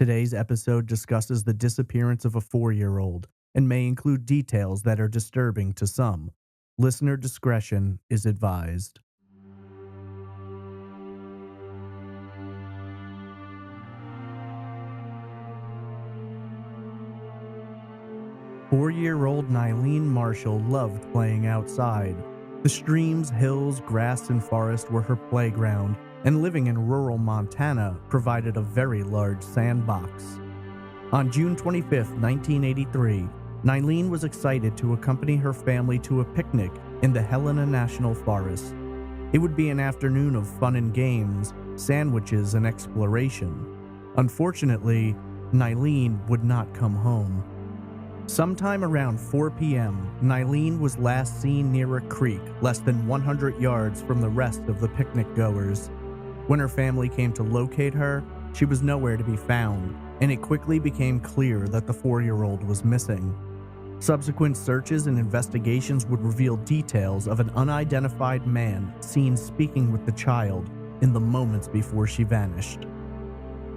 Today's episode discusses the disappearance of a 4-year-old and may include details that are disturbing to some. Listener discretion is advised. Four-year-old Nyleen Marshall loved playing outside. The streams, hills, grass, and forest were her playground, and living in rural Montana provided a very large sandbox. On June 25, 1983, Nyleen was excited to accompany her family to a picnic in the Helena National Forest. It would be an afternoon of fun and games, sandwiches, and exploration. Unfortunately, Nyleen would not come home. Sometime around 4 p.m., Nyleen was last seen near a creek less than 100 yards from the rest of the picnic goers. When her family came to locate her, she was nowhere to be found, and it quickly became clear that the 4-year-old was missing. Subsequent searches and investigations would reveal details of an unidentified man seen speaking with the child in the moments before she vanished.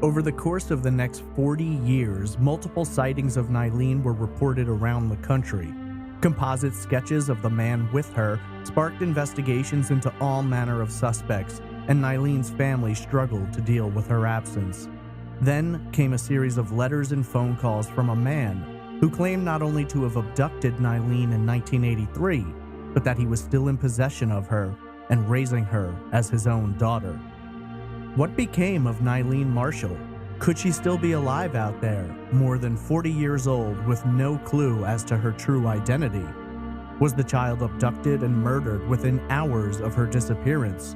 Over the course of the next 40 years, multiple sightings of Nyleen were reported around the country. Composite sketches of the man with her sparked investigations into all manner of suspects, and Nyleen's family struggled to deal with her absence. Then came a series of letters and phone calls from a man who claimed not only to have abducted Nyleen in 1983, but that he was still in possession of her and raising her as his own daughter. What became of Nyleen Marshall? Could she still be alive out there, more than 40 years old, with no clue as to her true identity? Was the child abducted and murdered within hours of her disappearance?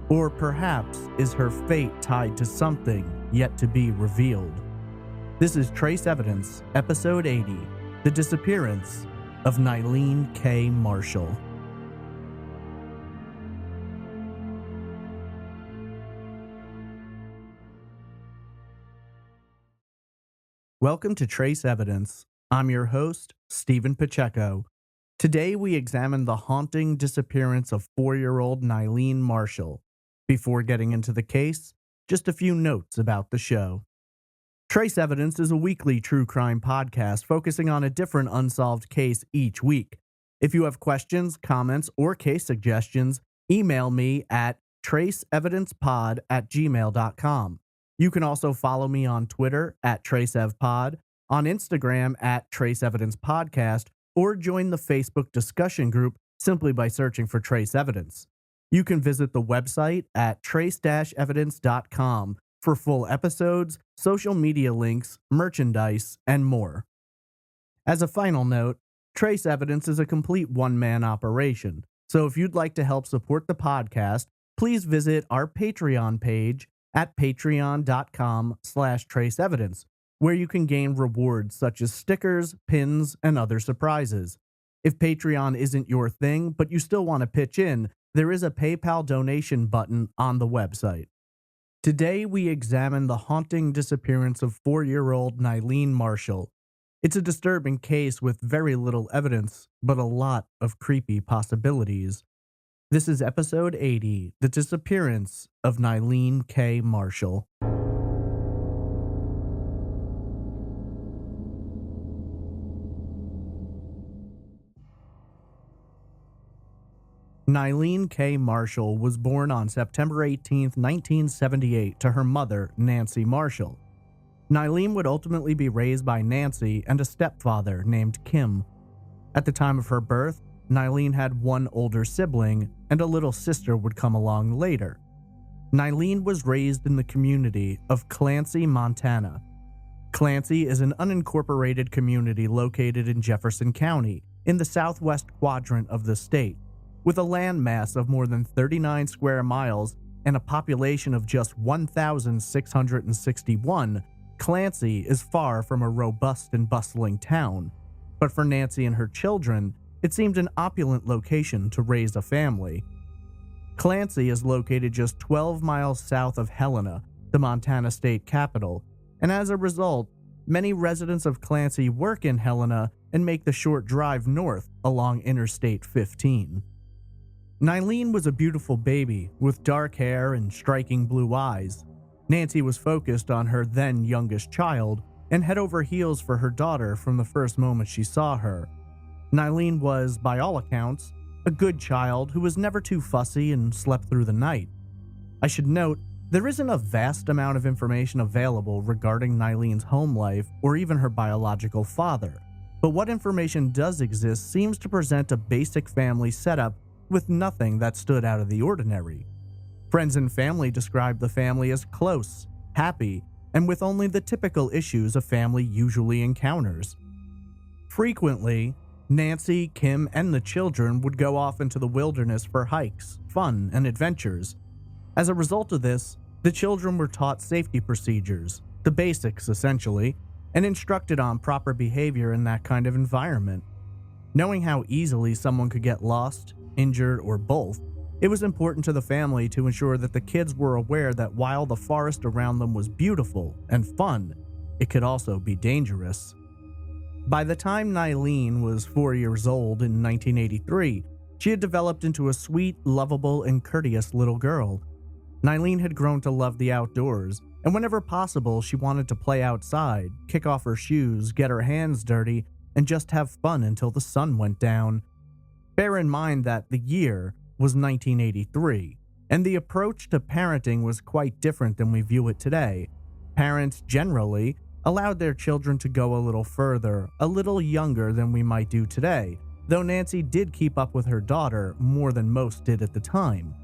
Or perhaps is her fate tied to something yet to be revealed? This is Trace Evidence, Episode 80, The Disappearance of Nyleen Kay Marshall. Welcome to Trace Evidence. I'm your host, Stephen Pacheco. Today we examine the haunting disappearance of 4-year-old Nyleen Marshall. Before getting into the case, just a few notes about the show. Trace Evidence is a weekly true crime podcast focusing on a different unsolved case each week. If you have questions, comments, or case suggestions, email me at traceevidencepod@gmail.com. You can also follow me on Twitter at TraceEvPod, on Instagram at TraceEvidencePodcast, or join the Facebook discussion group simply by searching for Trace Evidence. You can visit the website at trace-evidence.com for full episodes, social media links, merchandise, and more. As a final note, Trace Evidence is a complete one-man operation, so if you'd like to help support the podcast, please visit our Patreon page at patreon.com/traceevidence, where you can gain rewards such as stickers, pins, and other surprises. If Patreon isn't your thing, but you still want to pitch in, there is a PayPal donation button on the website. Today, we examine the haunting disappearance of 4-year-old Nyleen Marshall. It's a disturbing case with very little evidence, but a lot of creepy possibilities. This is Episode 80, The Disappearance of Nyleen Kay Marshall. Nyleen Kay Marshall was born on September 18, 1978, to her mother, Nancy Marshall. Nyleen would ultimately be raised by Nancy and a stepfather named Kim. At the time of her birth, Nyleen had one older sibling, and a little sister would come along later. Nyleen was raised in the community of Clancy, Montana. Clancy is an unincorporated community located in Jefferson County, in the southwest quadrant of the state. With a landmass of more than 39 square miles and a population of just 1,661, Clancy is far from a robust and bustling town. But for Nancy and her children, it seemed an opulent location to raise a family. Clancy is located just 12 miles south of Helena, the Montana state capital, and as a result, many residents of Clancy work in Helena and make the short drive north along Interstate 15. Nyleen was a beautiful baby with dark hair and striking blue eyes. Nancy was focused on her then youngest child and head over heels for her daughter from the first moment she saw her. Nyleen was, by all accounts, a good child who was never too fussy and slept through the night. I should note, there isn't a vast amount of information available regarding Nyleen's home life or even her biological father, but what information does exist seems to present a basic family setup with nothing that stood out of the ordinary. Friends and family described the family as close, happy, and with only the typical issues a family usually encounters. Frequently, Nancy, Kim, and the children would go off into the wilderness for hikes, fun, and adventures. As a result of this, the children were taught safety procedures, the basics essentially, and instructed on proper behavior in that kind of environment. Knowing how easily someone could get lost, injured, or both, it was important to the family to ensure that the kids were aware that while the forest around them was beautiful and fun, it could also be dangerous. By the time Nyleen was 4 years old in 1983, she had developed into a sweet, lovable, and courteous little girl. Nyleen had grown to love the outdoors, and whenever possible, she wanted to play outside, kick off her shoes, get her hands dirty, and just have fun until the sun went down. Bear in mind that the year was 1983, and the approach to parenting was quite different than we view it today. Parents generally allowed their children to go a little further, a little younger than we might do today, though Nancy did keep up with her daughter more than most did at the time.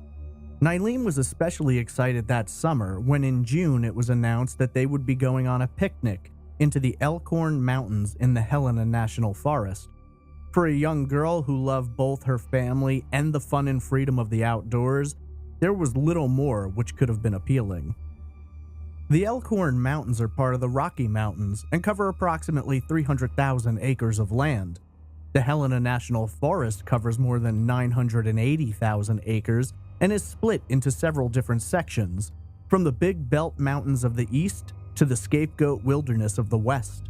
Nyleen was especially excited that summer when in June it was announced that they would be going on a picnic into the Elkhorn Mountains in the Helena National Forest. For a young girl who loved both her family and the fun and freedom of the outdoors, there was little more which could have been appealing. The Elkhorn Mountains are part of the Rocky Mountains and cover approximately 300,000 acres of land. The Helena National Forest covers more than 980,000 acres and is split into several different sections, from the Big Belt Mountains of the east to the Scapegoat Wilderness of the west.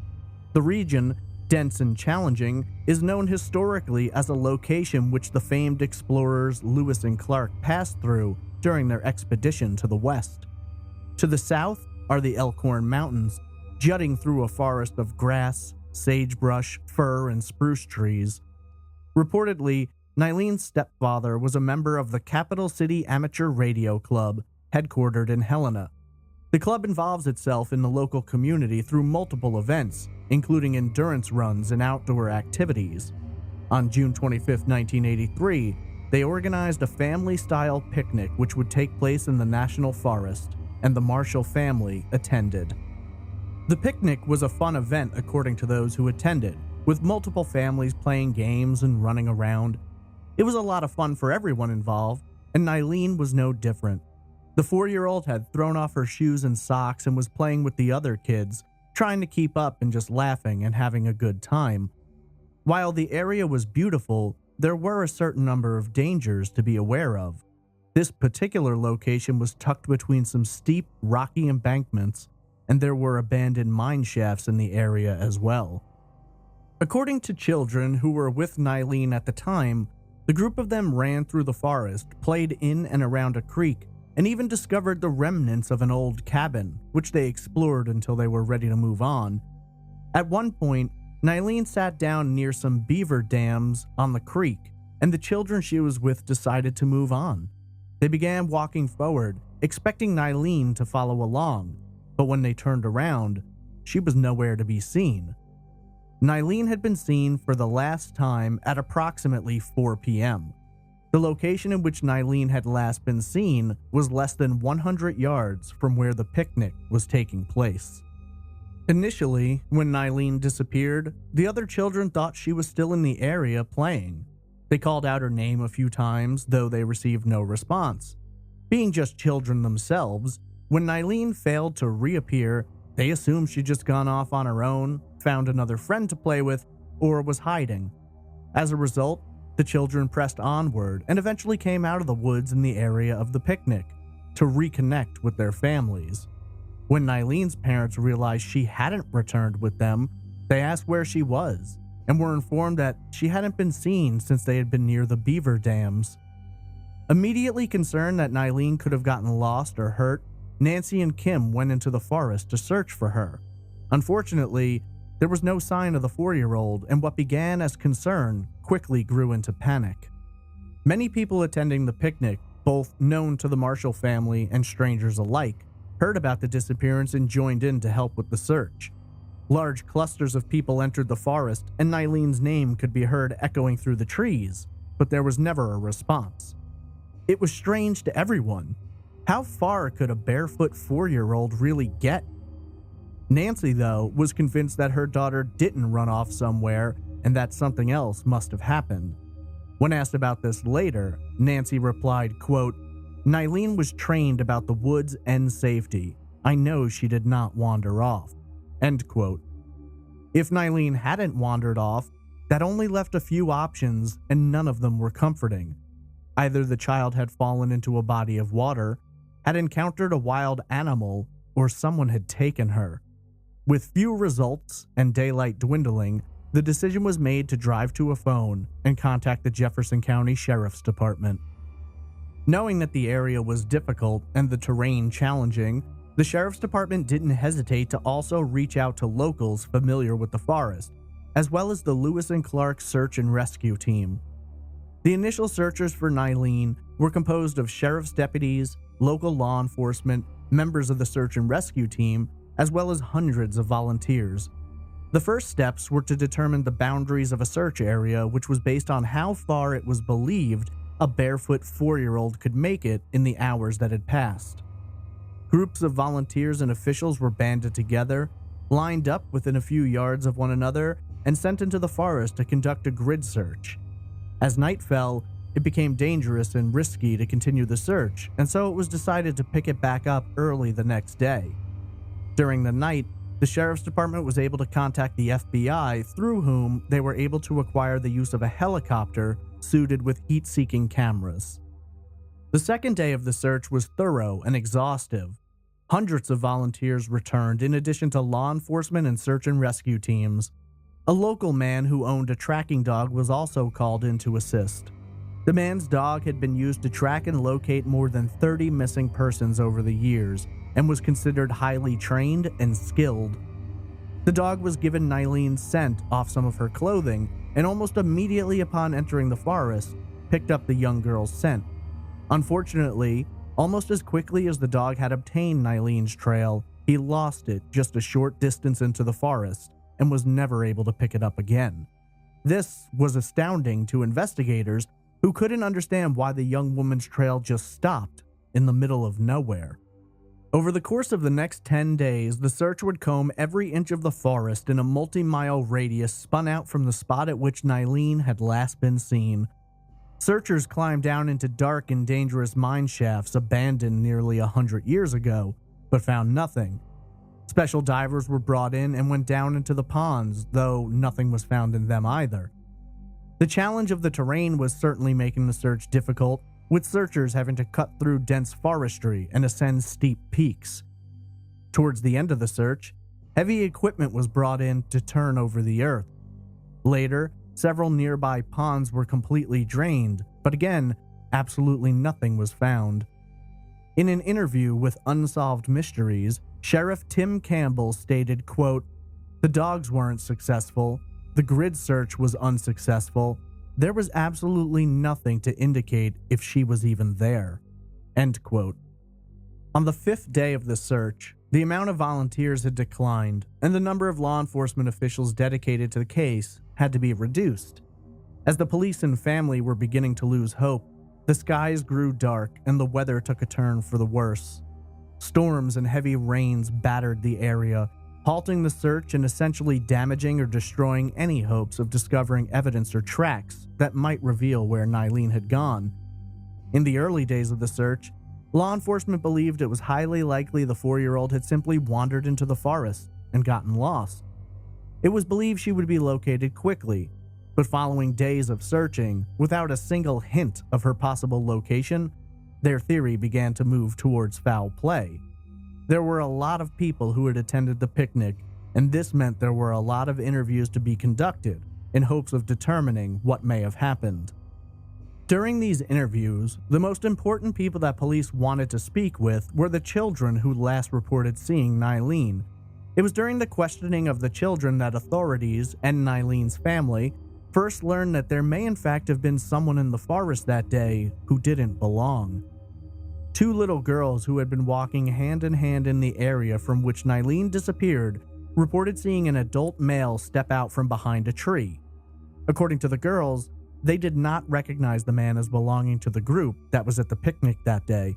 The region, dense and challenging, is known historically as a location which the famed explorers Lewis and Clark passed through during their expedition to the west. To the south are the Elkhorn Mountains, jutting through a forest of grass, sagebrush, fir, and spruce trees. Reportedly, Nyleen's stepfather was a member of the Capital City Amateur Radio Club, headquartered in Helena. The club involves itself in the local community through multiple events, including endurance runs and outdoor activities. On June 25, 1983, they organized a family-style picnic which would take place in the National Forest, and the Marshall family attended. The picnic was a fun event according to those who attended, with multiple families playing games and running around. It was a lot of fun for everyone involved, and Nyleen was no different. The 4-year-old had thrown off her shoes and socks and was playing with the other kids, trying to keep up and just laughing and having a good time. While the area was beautiful, there were a certain number of dangers to be aware of. This particular location was tucked between some steep, rocky embankments, and there were abandoned mine shafts in the area as well. According to children who were with Nyleen at the time, the group of them ran through the forest, played in and around a creek, and even discovered the remnants of an old cabin, which they explored until they were ready to move on. At one point, Nyleen sat down near some beaver dams on the creek, and the children she was with decided to move on. They began walking forward, expecting Nyleen to follow along, but when they turned around, she was nowhere to be seen. Nyleen had been seen for the last time at approximately 4 p.m. The location in which Nyleen had last been seen was less than 100 yards from where the picnic was taking place. Initially, when Nyleen disappeared, the other children thought she was still in the area playing. They called out her name a few times, though they received no response. Being just children themselves, when Nyleen failed to reappear, they assumed she'd just gone off on her own, found another friend to play with, or was hiding. As a result, the children pressed onward and eventually came out of the woods in the area of the picnic to reconnect with their families. When Nyleen's parents realized she hadn't returned with them, they asked where she was and were informed that she hadn't been seen since they had been near the beaver dams. Immediately concerned that Nyleen could have gotten lost or hurt, Nancy and Kim went into the forest to search for her. Unfortunately, there was no sign of the 4-year-old, and what began as concern quickly grew into panic. Many people attending the picnic, both known to the Marshall family and strangers alike, heard about the disappearance and joined in to help with the search. Large clusters of people entered the forest, and Nyleen's name could be heard echoing through the trees, but there was never a response. It was strange to everyone. How far could a barefoot 4-year-old really get? Nancy, though, was convinced that her daughter didn't run off somewhere and that something else must have happened. When asked about this later, Nancy replied, quote, "Nyleen was trained about the woods and safety. I know she did not wander off." End quote. If Nyleen hadn't wandered off, that only left a few options, and none of them were comforting. Either the child had fallen into a body of water, had encountered a wild animal, or someone had taken her. With few results and daylight dwindling, the decision was made to drive to a phone and contact the Jefferson County Sheriff's Department. Knowing that the area was difficult and the terrain challenging, the Sheriff's Department didn't hesitate to also reach out to locals familiar with the forest, as well as the Lewis and Clark Search and Rescue Team. The initial searchers for Nyleen were composed of sheriff's deputies, local law enforcement, members of the Search and Rescue Team, as well as hundreds of volunteers. The first steps were to determine the boundaries of a search area, which was based on how far it was believed a barefoot 4-year-old could make it in the hours that had passed. Groups of volunteers and officials were banded together, lined up within a few yards of one another, and sent into the forest to conduct a grid search. As night fell, it became dangerous and risky to continue the search, and so it was decided to pick it back up early the next day. During the night, the Sheriff's Department was able to contact the FBI, through whom they were able to acquire the use of a helicopter suited with heat-seeking cameras. The second day of the search was thorough and exhaustive. Hundreds of volunteers returned, in addition to law enforcement and search and rescue teams. A local man who owned a tracking dog was also called in to assist. The man's dog had been used to track and locate more than 30 missing persons over the years, and was considered highly trained and skilled. The dog was given Nyleen's scent off some of her clothing, and almost immediately upon entering the forest, picked up the young girl's scent. Unfortunately, almost as quickly as the dog had obtained Nyleen's trail, he lost it just a short distance into the forest and was never able to pick it up again. This was astounding to investigators who couldn't understand why the young woman's trail just stopped in the middle of nowhere. Over the course of the next 10 days, the search would comb every inch of the forest in a multi-mile radius spun out from the spot at which Nyleen had last been seen. Searchers climbed down into dark and dangerous mine shafts abandoned nearly 100 years ago, but found nothing. Special divers were brought in and went down into the ponds, though nothing was found in them either. The challenge of the terrain was certainly making the search difficult, with searchers having to cut through dense forestry and ascend steep peaks. Towards the end of the search, heavy equipment was brought in to turn over the earth. Later, several nearby ponds were completely drained, but again, absolutely nothing was found. In an interview with Unsolved Mysteries, Sheriff Tim Campbell stated, quote, "The dogs weren't successful. The grid search was unsuccessful. There was absolutely nothing to indicate if she was even there." End quote. On the 5th day of the search, the amount of volunteers had declined, and the number of law enforcement officials dedicated to the case had to be reduced. As the police and family were beginning to lose hope, the skies grew dark and the weather took a turn for the worse. Storms and heavy rains battered the area, halting the search and essentially damaging or destroying any hopes of discovering evidence or tracks that might reveal where Nyleen had gone. In the early days of the search, law enforcement believed it was highly likely the 4-year-old had simply wandered into the forest and gotten lost. It was believed she would be located quickly, but following days of searching, without a single hint of her possible location, their theory began to move towards foul play. There were a lot of people who had attended the picnic, and this meant there were a lot of interviews to be conducted in hopes of determining what may have happened. During these interviews, the most important people that police wanted to speak with were the children who last reported seeing Nyleen. It was during the questioning of the children that authorities and Nyleen's family first learned that there may in fact have been someone in the forest that day who didn't belong. Two little girls who had been walking hand in hand in the area from which Nyleen disappeared reported seeing an adult male step out from behind a tree. According to the girls, they did not recognize the man as belonging to the group that was at the picnic that day.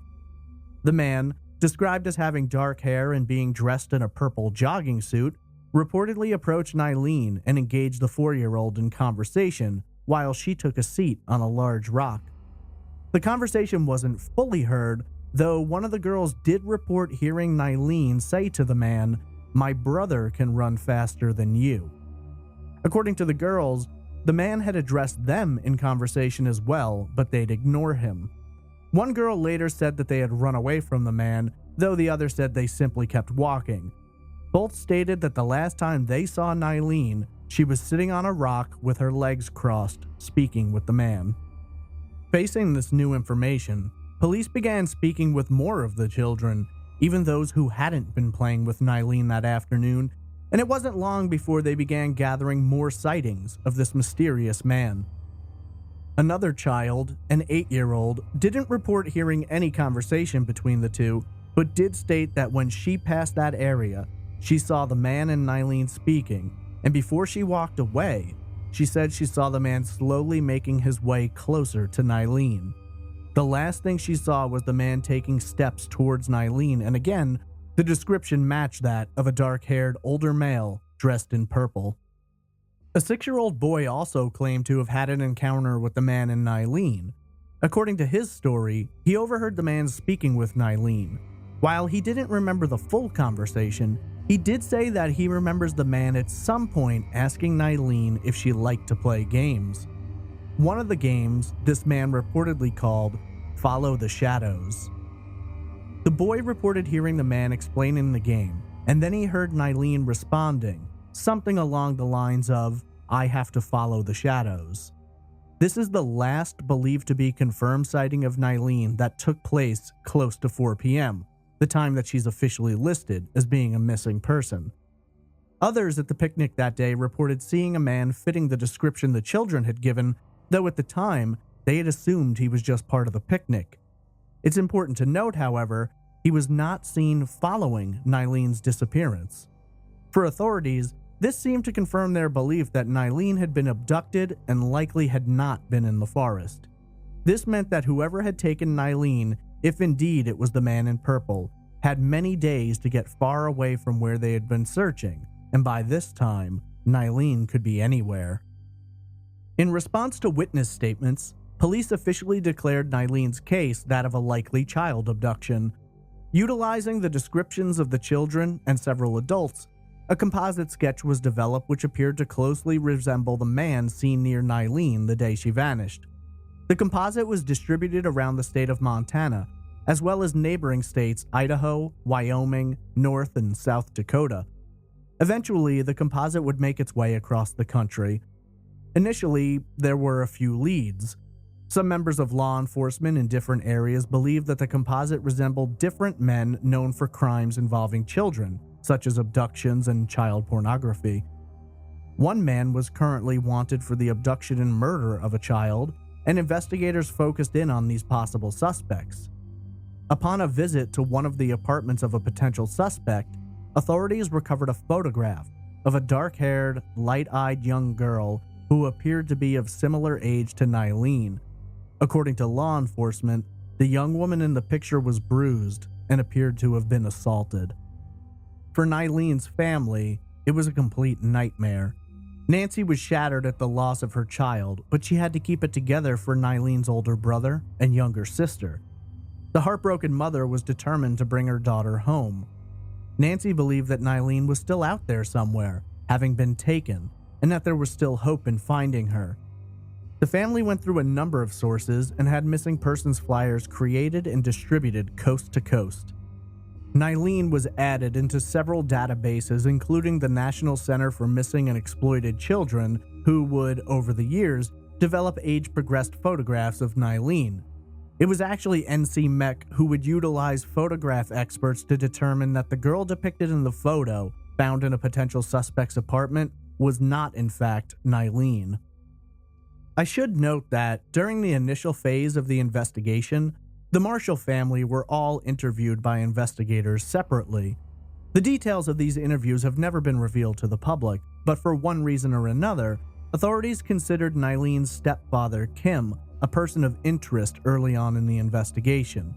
The man, described as having dark hair and being dressed in a purple jogging suit, reportedly approached Nyleen and engaged the 4-year-old in conversation while she took a seat on a large rock. The conversation wasn't fully heard, though one of the girls did report hearing Nyleen say to the man, "My brother can run faster than you." According to the girls, the man had addressed them in conversation as well, but they'd ignore him. One girl later said that they had run away from the man, though the other said they simply kept walking. Both stated that the last time they saw Nyleen, she was sitting on a rock with her legs crossed, speaking with the man. Facing this new information, police began speaking with more of the children, even those who hadn't been playing with Nyleen that afternoon, and it wasn't long before they began gathering more sightings of this mysterious man. Another child, an 8-year-old, didn't report hearing any conversation between the two, but did state that when she passed that area, she saw the man and Nyleen speaking, and before she walked away, she said she saw the man slowly making his way closer to Nyleen. The last thing she saw was the man taking steps towards Nyleen, and again, the description matched that of a dark-haired older male dressed in purple. A 6-year-old boy also claimed to have had an encounter with the man and Nyleen. According to his story, he overheard the man speaking with Nyleen. While he didn't remember the full conversation, he did say that he remembers the man at some point asking Nyleen if she liked to play games. One of the games this man reportedly called Follow the Shadows. The boy reported hearing the man explaining the game, and then he heard Nyleen responding, something along the lines of, "I have to follow the shadows." This is the last believed to be confirmed sighting of Nyleen that took place close to 4 p.m., the time that she's officially listed as being a missing person. Others at the picnic that day reported seeing a man fitting the description the children had given, though at the time, they had assumed he was just part of the picnic. It's important to note, however, he was not seen following Nyleen's disappearance. For authorities, this seemed to confirm their belief that Nyleen had been abducted and likely had not been in the forest. This meant that whoever had taken Nyleen, if indeed it was the man in purple, had many days to get far away from where they had been searching, and by this time, Nyleen could be anywhere. In response to witness statements, police officially declared Nyleen's case that of a likely child abduction. Utilizing the descriptions of the children and several adults, a composite sketch was developed which appeared to closely resemble the man seen near Nyleen the day she vanished. The composite was distributed around the state of Montana, as well as neighboring states Idaho, Wyoming, North and South Dakota. Eventually, the composite would make its way across the country. Initially, there were a few leads. Some members of law enforcement in different areas believed that the composite resembled different men known for crimes involving children, such as abductions and child pornography. One man was currently wanted for the abduction and murder of a child, and investigators focused in on these possible suspects. Upon a visit to one of the apartments of a potential suspect, authorities recovered a photograph of a dark-haired, light-eyed young girl who appeared to be of similar age to Nyleen. According to law enforcement, the young woman in the picture was bruised and appeared to have been assaulted. For Nyleen's family, it was a complete nightmare. Nancy was shattered at the loss of her child, but she had to keep it together for Nyleen's older brother and younger sister. The heartbroken mother was determined to bring her daughter home. Nancy believed that Nyleen was still out there somewhere, having been taken, and that there was still hope in finding her. The family went through a number of sources and had missing persons flyers created and distributed coast to coast. Nyleen was added into several databases, including the National Center for Missing and Exploited Children, who would, over the years, develop age-progressed photographs of Nyleen. It was actually NC Mech who would utilize photograph experts to determine that the girl depicted in the photo found in a potential suspect's apartment was not, in fact, Nyleen. I should note that during the initial phase of the investigation, the Marshall family were all interviewed by investigators separately. The details of these interviews have never been revealed to the public, but for one reason or another, authorities considered Nyleen's stepfather, Kim, a person of interest early on in the investigation.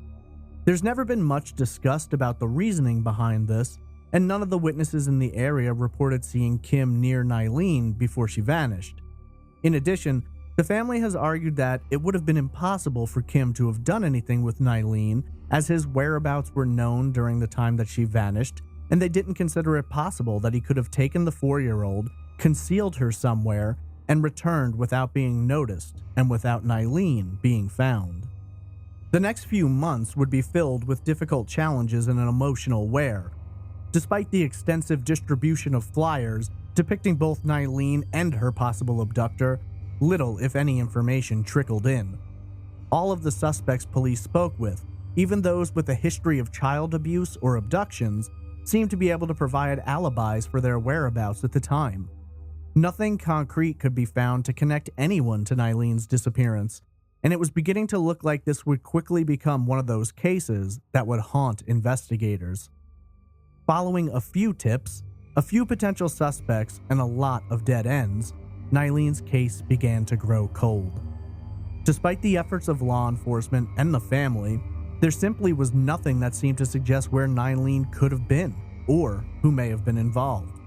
There's never been much discussed about the reasoning behind this, and none of the witnesses in the area reported seeing Kim near Nyleen before she vanished. In addition, the family has argued that it would have been impossible for Kim to have done anything with Nyleen, as his whereabouts were known during the time that she vanished, and they didn't consider it possible that he could have taken the 4-year-old, concealed her somewhere, and returned without being noticed and without Nyleen being found. The next few months would be filled with difficult challenges and an emotional wear. Despite the extensive distribution of flyers depicting both Nyleen and her possible abductor, little, if any, information trickled in. All of the suspects police spoke with, even those with a history of child abuse or abductions, seemed to be able to provide alibis for their whereabouts at the time. Nothing concrete could be found to connect anyone to Nyleen's disappearance, and it was beginning to look like this would quickly become one of those cases that would haunt investigators. Following a few tips, a few potential suspects, and a lot of dead ends, Nyleen's case began to grow cold. Despite the efforts of law enforcement and the family, there simply was nothing that seemed to suggest where Nyleen could have been, or who may have been involved.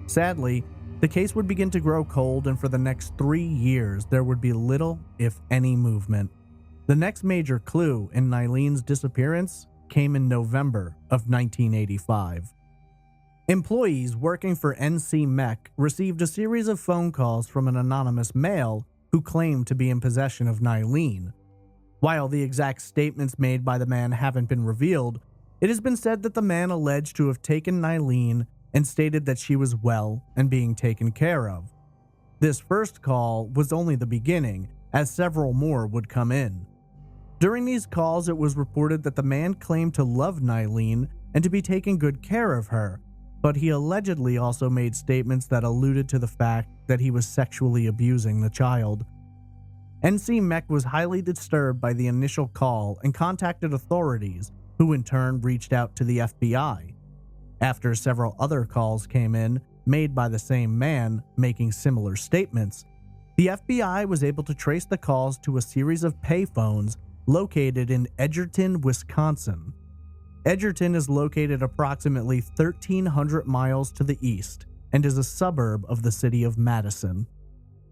Sadly, the case would begin to grow cold, and for the next 3 years, there would be little, if any, movement. The next major clue in Nyleen's disappearance came in November of 1985. Employees working for NC Mech received a series of phone calls from an anonymous male who claimed to be in possession of Nyleen. While the exact statements made by the man haven't been revealed, it has been said that the man alleged to have taken Nyleen and stated that she was well and being taken care of. This first call was only the beginning, as several more would come in. During these calls, it was reported that the man claimed to love Nyleen and to be taking good care of her, but he allegedly also made statements that alluded to the fact that he was sexually abusing the child. NC Mech was highly disturbed by the initial call and contacted authorities, who in turn reached out to the FBI. After several other calls came in, made by the same man, making similar statements, the FBI was able to trace the calls to a series of payphones located in Edgerton, Wisconsin. Edgerton is located approximately 1,300 miles to the east and is a suburb of the city of Madison.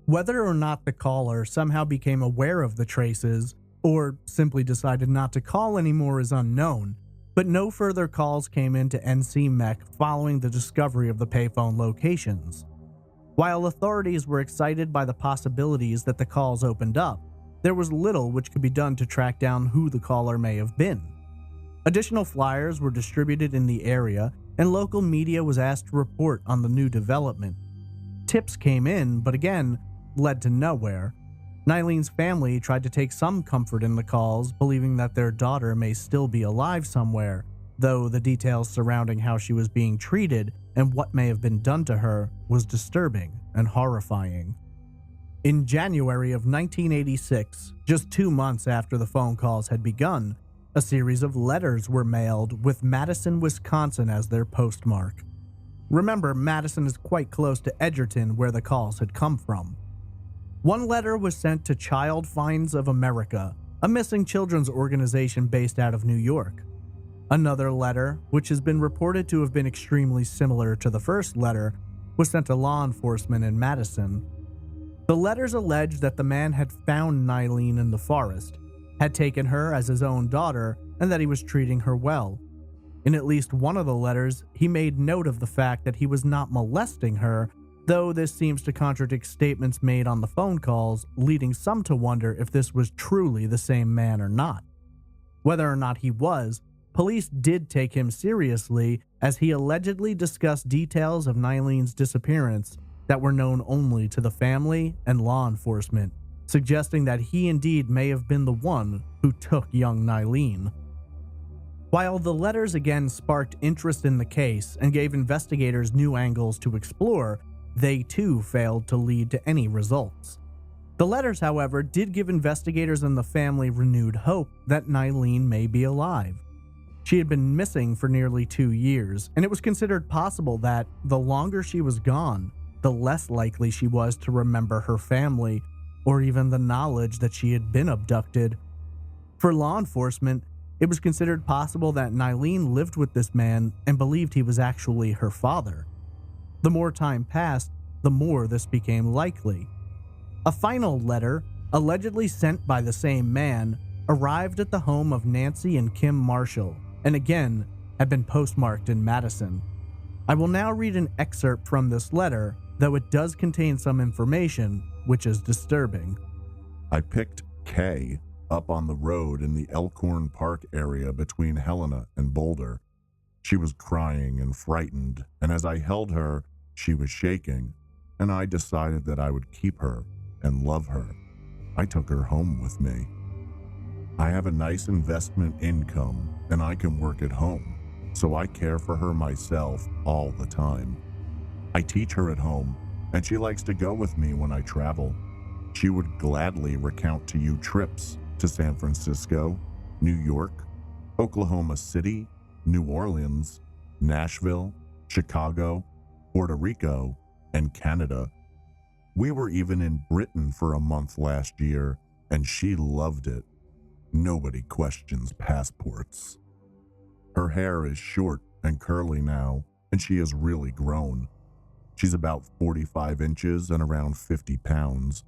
Whether or not the caller somehow became aware of the traces or simply decided not to call anymore is unknown, but no further calls came into NC Mech following the discovery of the payphone locations. While authorities were excited by the possibilities that the calls opened up, there was little which could be done to track down who the caller may have been. Additional flyers were distributed in the area, and local media was asked to report on the new development. Tips came in, but again, led to nowhere. Nyleen's family tried to take some comfort in the calls, believing that their daughter may still be alive somewhere, though the details surrounding how she was being treated and what may have been done to her was disturbing and horrifying. In January of 1986, just 2 months after the phone calls had begun, a series of letters were mailed with Madison, Wisconsin as their postmark. Remember, Madison is quite close to Edgerton, where the calls had come from. One letter was sent to Child Finds of America, a missing children's organization based out of New York. Another letter, which has been reported to have been extremely similar to the first letter, was sent to law enforcement in Madison. The letters alleged that the man had found Nyleen in the forest, had taken her as his own daughter, and that he was treating her well. In at least one of the letters, he made note of the fact that he was not molesting her, though this seems to contradict statements made on the phone calls, leading some to wonder if this was truly the same man or not. Whether or not he was, police did take him seriously, as he allegedly discussed details of Nyleen's disappearance, that were known only to the family and law enforcement, suggesting that he indeed may have been the one who took young Nyleen. While the letters again sparked interest in the case and gave investigators new angles to explore, they too failed to lead to any results. The letters, however, did give investigators and the family renewed hope that Nyleen may be alive. She had been missing for nearly 2 years, and it was considered possible that the longer she was gone, the less likely she was to remember her family or even the knowledge that she had been abducted. For law enforcement, it was considered possible that Nyleen lived with this man and believed he was actually her father. The more time passed, the more this became likely. A final letter, allegedly sent by the same man, arrived at the home of Nancy and Kim Marshall, and again had been postmarked in Madison. I will now read an excerpt from this letter, though it does contain some information which is disturbing. I picked Kay up on the road in the Elkhorn Park area between Helena and Boulder. She was crying and frightened, and as I held her, she was shaking, and I decided that I would keep her and love her. I took her home with me. I have a nice investment income, and I can work at home, so I care for her myself all the time. I teach her at home, and she likes to go with me when I travel. She would gladly recount to you trips to San Francisco, New York, Oklahoma City, New Orleans, Nashville, Chicago, Puerto Rico, and Canada. We were even in Britain for a month last year, and she loved it. Nobody questions passports. Her hair is short and curly now, and she has really grown. She's about 45 inches and around 50 pounds.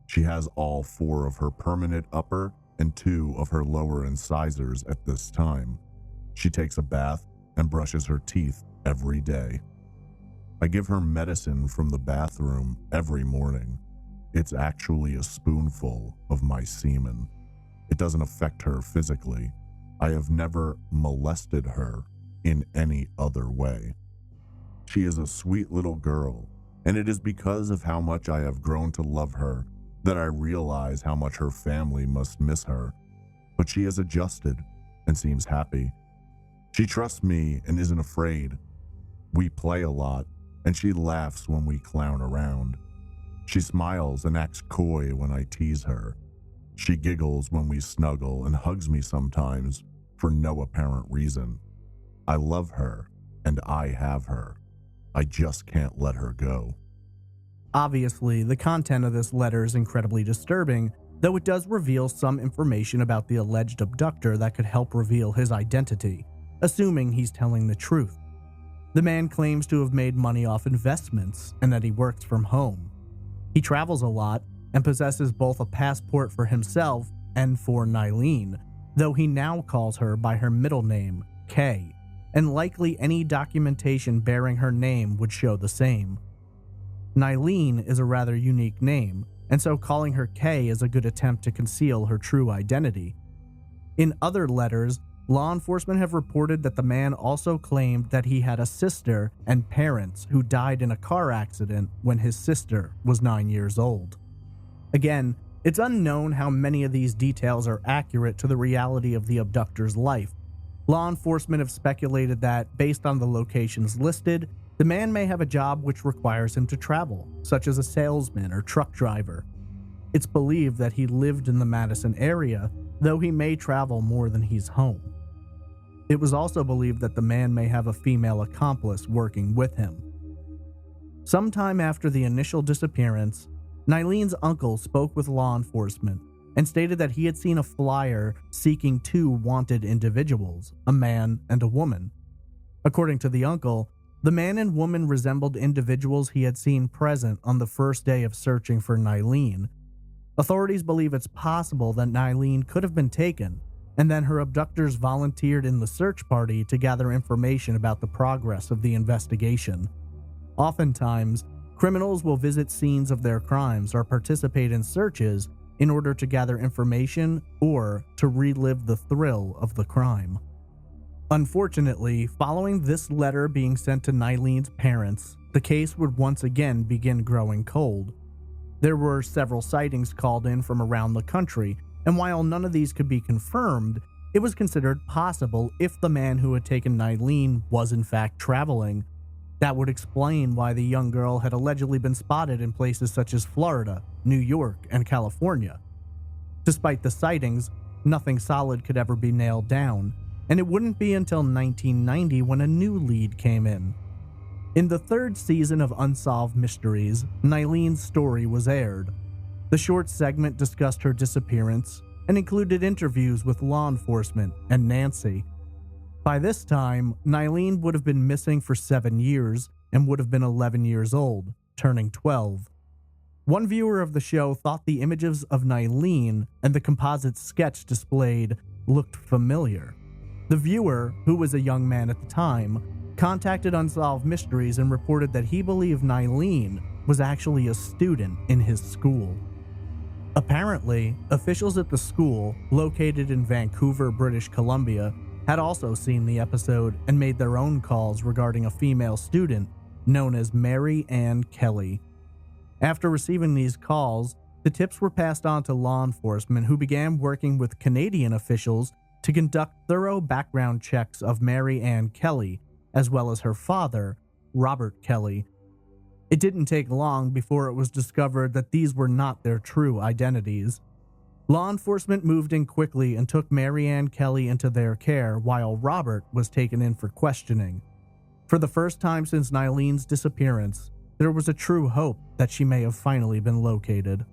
She has all 4 of her permanent upper and 2 of her lower incisors at this time. She takes a bath and brushes her teeth every day. I give her medicine from the bathroom every morning. It's actually a spoonful of my semen. It doesn't affect her physically. I have never molested her in any other way. She is a sweet little girl, and it is because of how much I have grown to love her that I realize how much her family must miss her. But she has adjusted and seems happy. She trusts me and isn't afraid. We play a lot, and she laughs when we clown around. She smiles and acts coy when I tease her. She giggles when we snuggle and hugs me sometimes for no apparent reason. I love her, and I have her. I just can't let her go. Obviously, the content of this letter is incredibly disturbing, though it does reveal some information about the alleged abductor that could help reveal his identity, assuming he's telling the truth. The man claims to have made money off investments and that he works from home. He travels a lot and possesses both a passport for himself and for Nyleen, though he now calls her by her middle name, Kay, and likely any documentation bearing her name would show the same. Nyleen is a rather unique name, and so calling her Kay is a good attempt to conceal her true identity. In other letters, law enforcement have reported that the man also claimed that he had a sister and parents who died in a car accident when his sister was 9 years old. Again, it's unknown how many of these details are accurate to the reality of the abductor's life. Law enforcement have speculated that, based on the locations listed, the man may have a job which requires him to travel, such as a salesman or truck driver. It's believed that he lived in the Madison area, though he may travel more than he's home. It was also believed that the man may have a female accomplice working with him. Sometime after the initial disappearance, Nyleen's uncle spoke with law enforcement and stated that he had seen a flyer seeking 2 wanted individuals, a man and a woman. According to the uncle, the man and woman resembled individuals he had seen present on the first day of searching for Nyleen. Authorities believe it's possible that Nyleen could have been taken, and then her abductors volunteered in the search party to gather information about the progress of the investigation. Oftentimes, criminals will visit scenes of their crimes or participate in searches in order to gather information or to relive the thrill of the crime. Unfortunately, following this letter being sent to Nyleen's parents, the case would once again begin growing cold. There were several sightings called in from around the country, and while none of these could be confirmed, it was considered possible if the man who had taken Nyleen was in fact traveling. That would explain why the young girl had allegedly been spotted in places such as Florida, New York, and California. Despite the sightings, nothing solid could ever be nailed down, and it wouldn't be until 1990 when a new lead came in. In the third season of Unsolved Mysteries, Nyleen's story was aired. The short segment discussed her disappearance and included interviews with law enforcement and Nancy. By this time, Nyleen would have been missing for 7 years and would have been 11 years old, turning 12. One viewer of the show thought the images of Nyleen and the composite sketch displayed looked familiar. The viewer, who was a young man at the time, contacted Unsolved Mysteries and reported that he believed Nyleen was actually a student in his school. Apparently, officials at the school, located in Vancouver, British Columbia, had also seen the episode and made their own calls regarding a female student known as Mary Ann Kelly. After receiving these calls, the tips were passed on to law enforcement, who began working with Canadian officials to conduct thorough background checks of Mary Ann Kelly, as well as her father, Robert Kelly. It didn't take long before it was discovered that these were not their true identities. Law enforcement moved in quickly and took Mary Ann Kelly into their care while Robert was taken in for questioning. For the first time since Nyleen's disappearance, there was a true hope that she may have finally been located.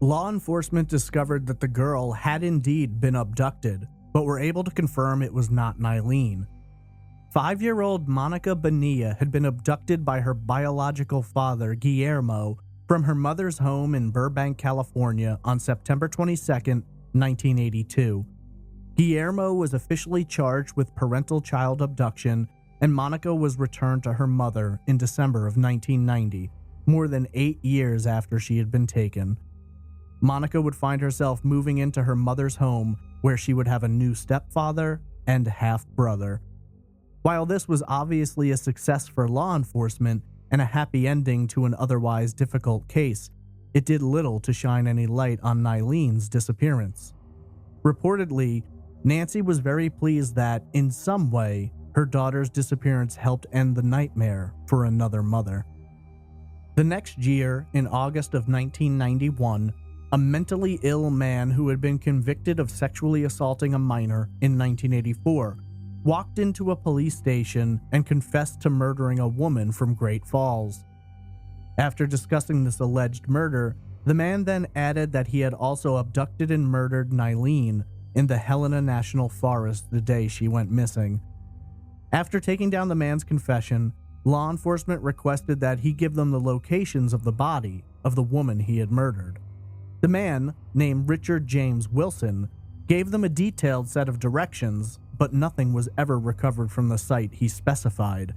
Law enforcement discovered that the girl had indeed been abducted, but were able to confirm it was not Nyleen. 5-year-old Monica Bonilla had been abducted by her biological father, Guillermo, from her mother's home in Burbank, California on September 22, 1982. Guillermo was officially charged with parental child abduction, and Monica was returned to her mother in December of 1990, more than 8 years after she had been taken. Monica would find herself moving into her mother's home, where she would have a new stepfather and half-brother. While this was obviously a success for law enforcement and a happy ending to an otherwise difficult case, it did little to shine any light on Nyleen's disappearance. Reportedly, Nancy was very pleased that, in some way, her daughter's disappearance helped end the nightmare for another mother. The next year, in August of 1991, a mentally ill man who had been convicted of sexually assaulting a minor in 1984 walked into a police station and confessed to murdering a woman from Great Falls. After discussing this alleged murder, the man then added that he had also abducted and murdered Nyleen in the Helena National Forest the day she went missing. After taking down the man's confession, law enforcement requested that he give them the locations of the body of the woman he had murdered. The man, named Richard James Wilson, gave them a detailed set of directions, but nothing was ever recovered from the site he specified.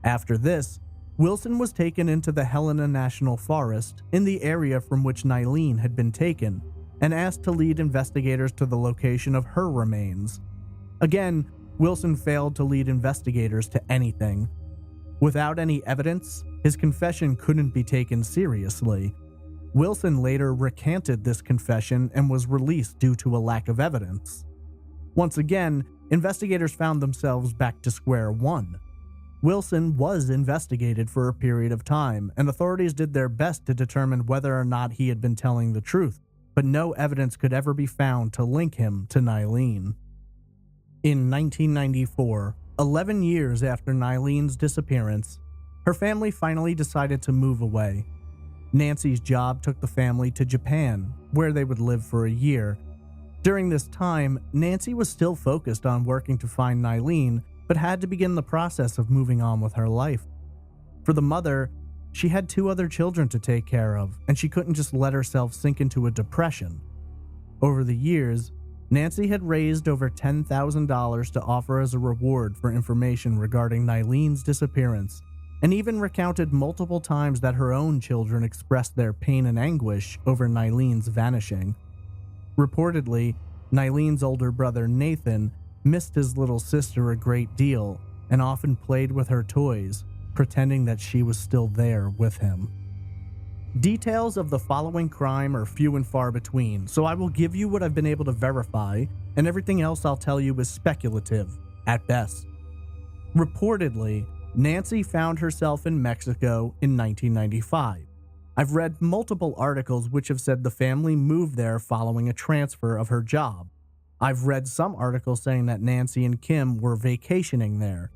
After this, Wilson was taken into the Helena National Forest in the area from which Nyleen had been taken and asked to lead investigators to the location of her remains. Again, Wilson failed to lead investigators to anything. Without any evidence, his confession couldn't be taken seriously. Wilson later recanted this confession and was released due to a lack of evidence. Once again, investigators found themselves back to square one. Wilson was investigated for a period of time, and authorities did their best to determine whether or not he had been telling the truth, but no evidence could ever be found to link him to Nyleen. In 1994, 11 years after Nyleen's disappearance, her family finally decided to move away. Nancy's job took the family to Japan, where they would live for a year. During this time, Nancy was still focused on working to find Nyleen, but had to begin the process of moving on with her life. For the mother, she had 2 other children to take care of, and she couldn't just let herself sink into a depression. Over the years, Nancy had raised over $10,000 to offer as a reward for information regarding Nyleen's disappearance, and even recounted multiple times that her own children expressed their pain and anguish over Nyleen's vanishing. Reportedly, Nyleen's older brother Nathan missed his little sister a great deal and often played with her toys, pretending that she was still there with him. Details of the following crime are few and far between, so I will give you what I've been able to verify, and everything else I'll tell you is speculative, at best. Reportedly, Nancy found herself in Mexico in 1995. I've read multiple articles which have said the family moved there following a transfer of her job. I've read some articles saying that Nancy and Kim were vacationing there.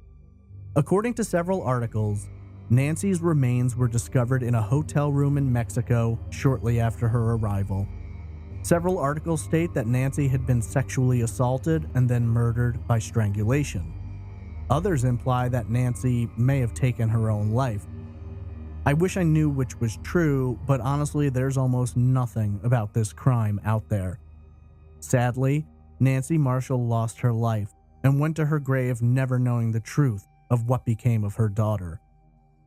According to several articles, Nancy's remains were discovered in a hotel room in Mexico shortly after her arrival. Several articles state that Nancy had been sexually assaulted and then murdered by strangulation. Others imply that Nancy may have taken her own life. I wish I knew which was true, but honestly, there's almost nothing about this crime out there. Sadly, Nancy Marshall lost her life and went to her grave never knowing the truth of what became of her daughter.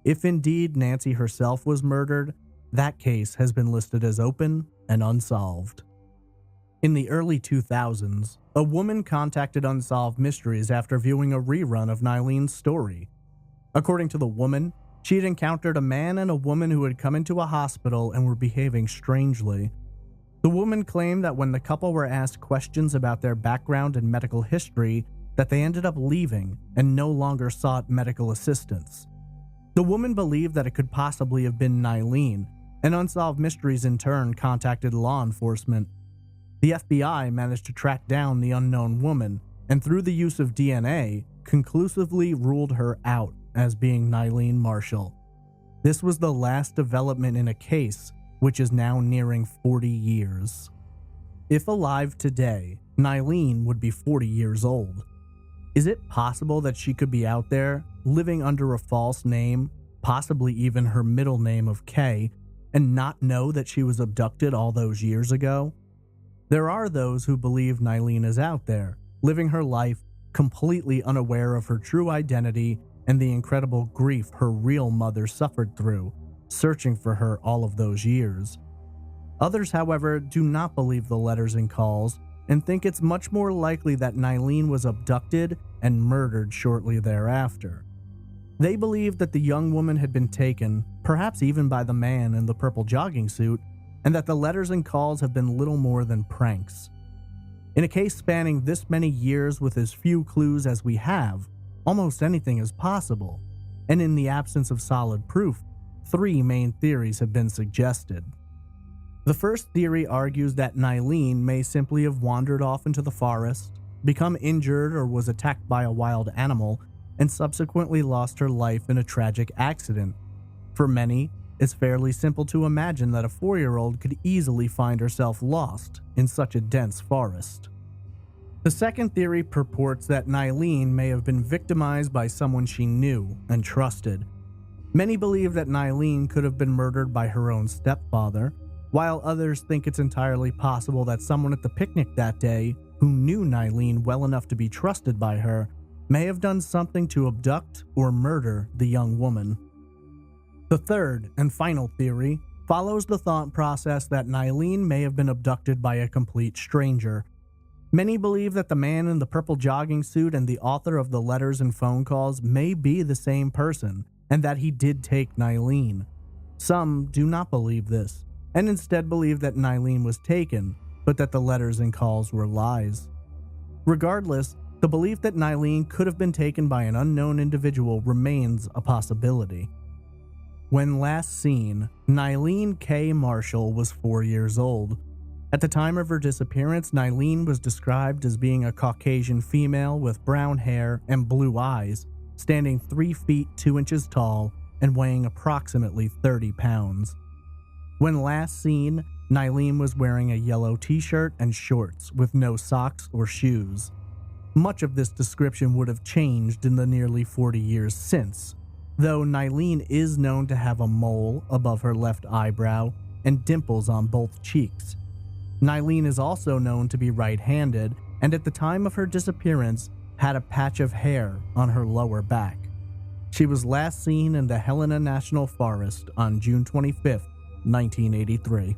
If indeed Nancy herself was murdered, that case has been listed as open and unsolved. In the early 2000s, a woman contacted Unsolved Mysteries after viewing a rerun of Nyleen's story. According to the woman, she had encountered a man and a woman who had come into a hospital and were behaving strangely. The woman claimed that when the couple were asked questions about their background and medical history, that they ended up leaving and no longer sought medical assistance. The woman believed that it could possibly have been Nyleen, and Unsolved Mysteries in turn contacted law enforcement. The FBI managed to track down the unknown woman, and through the use of DNA, conclusively ruled her out as being Nyleen Marshall. This was the last development in a case which is now nearing 40 years. If alive today, Nyleen would be 40 years old. Is it possible that she could be out there, living under a false name, possibly even her middle name of Kay, and not know that she was abducted all those years ago? There are those who believe Nyleen is out there, living her life completely unaware of her true identity and the incredible grief her real mother suffered through, searching for her all of those years. Others, however, do not believe the letters and calls and think it's much more likely that Nyleen was abducted and murdered shortly thereafter. They believe that the young woman had been taken, perhaps even by the man in the purple jogging suit, and that the letters and calls have been little more than pranks. In a case spanning this many years with as few clues as we have, almost anything is possible, and in the absence of solid proof, 3 main theories have been suggested. The first theory argues that Nyleen may simply have wandered off into the forest, become injured or was attacked by a wild animal, and subsequently lost her life in a tragic accident. For many, it's fairly simple to imagine that a 4-year-old could easily find herself lost in such a dense forest. The second theory purports that Nyleen may have been victimized by someone she knew and trusted. Many believe that Nyleen could have been murdered by her own stepfather, while others think it's entirely possible that someone at the picnic that day, who knew Nyleen well enough to be trusted by her, may have done something to abduct or murder the young woman. The third and final theory follows the thought process that Nyleen may have been abducted by a complete stranger. Many believe that the man in the purple jogging suit and the author of the letters and phone calls may be the same person, and that he did take Nyleen. Some do not believe this, and instead believe that Nyleen was taken, but that the letters and calls were lies. Regardless, the belief that Nyleen could have been taken by an unknown individual remains a possibility. When last seen, Nyleen Kay Marshall was 4 years old. At the time of her disappearance, Nyleen was described as being a Caucasian female with brown hair and blue eyes, standing 3 feet 2 inches tall and weighing approximately 30 pounds. When last seen, Nyleen was wearing a yellow t-shirt and shorts with no socks or shoes. Much of this description would have changed in the nearly 40 years since, though Nyleen is known to have a mole above her left eyebrow and dimples on both cheeks. Nyleen is also known to be right-handed, and at the time of her disappearance, had a patch of hair on her lower back. She was last seen in the Helena National Forest on June 25, 1983.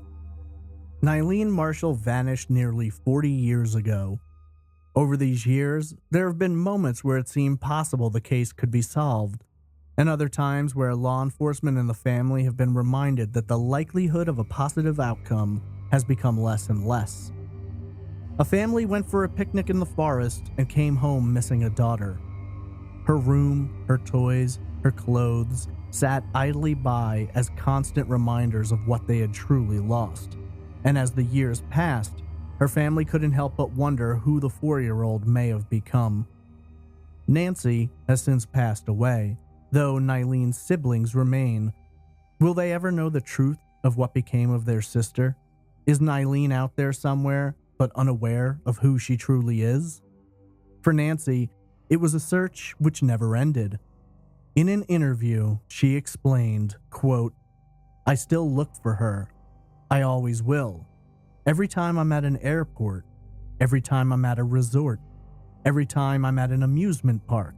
Nyleen Marshall vanished nearly 40 years ago. Over these years, there have been moments where it seemed possible the case could be solved, and other times where law enforcement and the family have been reminded that the likelihood of a positive outcome has become less and less. A family went for a picnic in the forest and came home missing a daughter. Her room, her toys, her clothes sat idly by as constant reminders of what they had truly lost. And as the years passed, her family couldn't help but wonder who the 4-year-old may have become. Nancy has since passed away, though Nyleen's siblings remain. Will they ever know the truth of what became of their sister? Is Nyleen out there somewhere, but unaware of who she truly is? For Nancy, it was a search which never ended. In an interview, she explained, quote, "I still look for her. I always will. Every time I'm at an airport, every time I'm at a resort, every time I'm at an amusement park.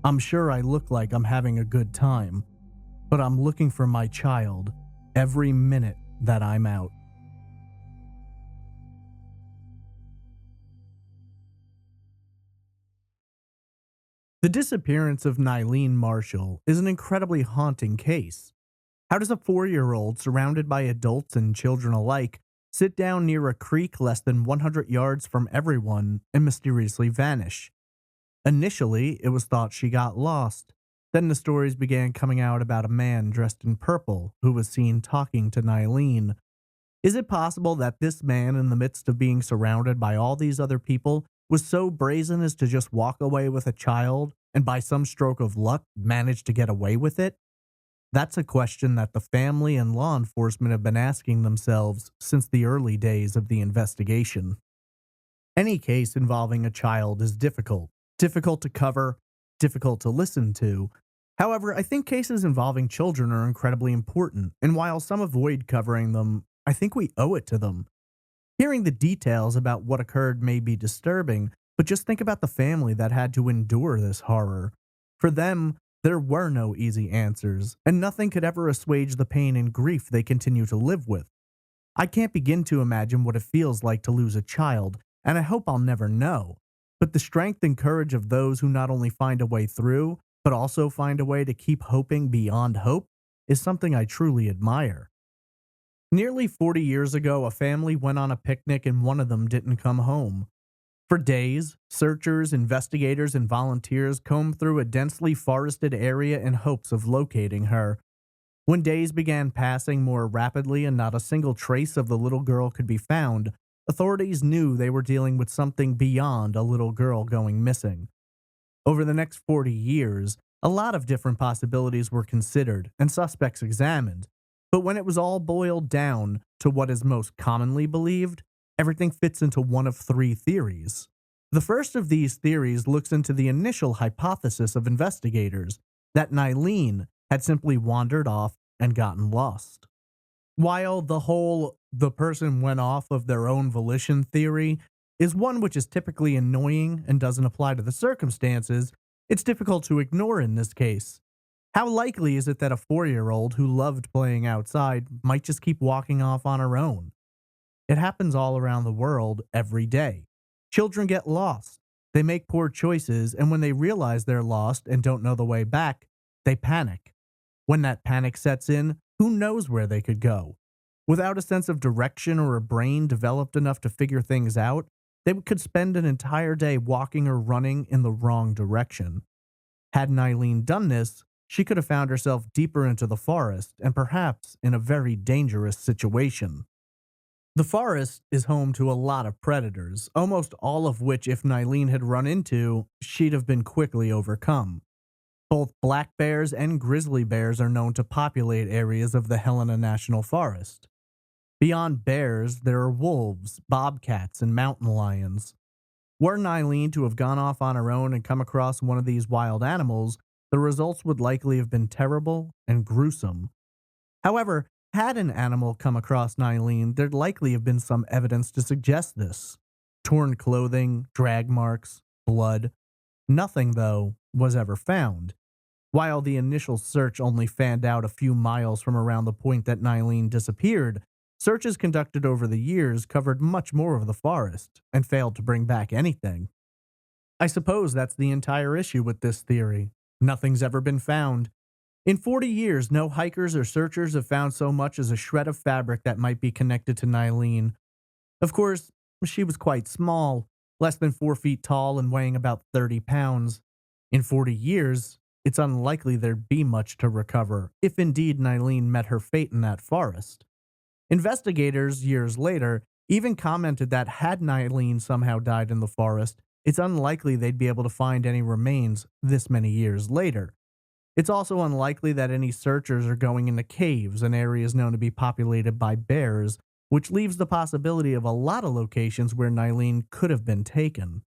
I'm sure I look like I'm having a good time, but I'm looking for my child every minute that I'm out." The disappearance of Nyleen Marshall is an incredibly haunting case. How does a 4-year-old surrounded by adults and children alike sit down near a creek less than 100 yards from everyone and mysteriously vanish? Initially, it was thought she got lost. Then the stories began coming out about a man dressed in purple who was seen talking to Nyleen. Is it possible that this man, in the midst of being surrounded by all these other people, was so brazen as to just walk away with a child and by some stroke of luck managed to get away with it? That's a question that the family and law enforcement have been asking themselves since the early days of the investigation. Any case involving a child is difficult to cover, difficult to listen to. However, I think cases involving children are incredibly important, and while some avoid covering them, I think we owe it to them. Hearing the details about what occurred may be disturbing, but just think about the family that had to endure this horror. For them, there were no easy answers, and nothing could ever assuage the pain and grief they continue to live with. I can't begin to imagine what it feels like to lose a child, and I hope I'll never know. But the strength and courage of those who not only find a way through, but also find a way to keep hoping beyond hope, is something I truly admire. Nearly 40 years ago, a family went on a picnic and one of them didn't come home. For days, searchers, investigators, and volunteers combed through a densely forested area in hopes of locating her. When days began passing more rapidly and not a single trace of the little girl could be found, authorities knew they were dealing with something beyond a little girl going missing. Over the next 40 years, a lot of different possibilities were considered and suspects examined. But when it was all boiled down to what is most commonly believed, everything fits into one of 3 theories. The first of these theories looks into the initial hypothesis of investigators that Nyleen had simply wandered off and gotten lost. While the person went off of their own volition theory is one which is typically annoying and doesn't apply to the circumstances, it's difficult to ignore in this case. How likely is it that a 4-year-old who loved playing outside might just keep walking off on her own? It happens all around the world every day. Children get lost. They make poor choices, and when they realize they're lost and don't know the way back, they panic. When that panic sets in, who knows where they could go? Without a sense of direction or a brain developed enough to figure things out, they could spend an entire day walking or running in the wrong direction. Had Nyleen done this, she could have found herself deeper into the forest and perhaps in a very dangerous situation. The forest is home to a lot of predators, almost all of which, if Nyleen had run into, she'd have been quickly overcome. Both black bears and grizzly bears are known to populate areas of the Helena National Forest. Beyond bears, there are wolves, bobcats, and mountain lions. Were Nyleen to have gone off on her own and come across one of these wild animals, the results would likely have been terrible and gruesome. However, had an animal come across Nyleen, there'd likely have been some evidence to suggest this. Torn clothing, drag marks, blood. Nothing, though, was ever found. While the initial search only fanned out a few miles from around the point that Nyleen disappeared, searches conducted over the years covered much more of the forest and failed to bring back anything. I suppose that's the entire issue with this theory. Nothing's ever been found, In 40 years, no hikers or searchers have found so much as a shred of fabric that might be connected to Nyleen. Of course, she was quite small, less than 4 feet tall and weighing about 30 pounds. In 40 years, it's unlikely there'd be much to recover, if indeed Nyleen met her fate in that forest. Investigators, years later, even commented that had Nyleen somehow died in the forest, it's unlikely they'd be able to find any remains this many years later. It's also unlikely that any searchers are going into caves and areas known to be populated by bears, which leaves the possibility of a lot of locations where Nyleen could have been taken.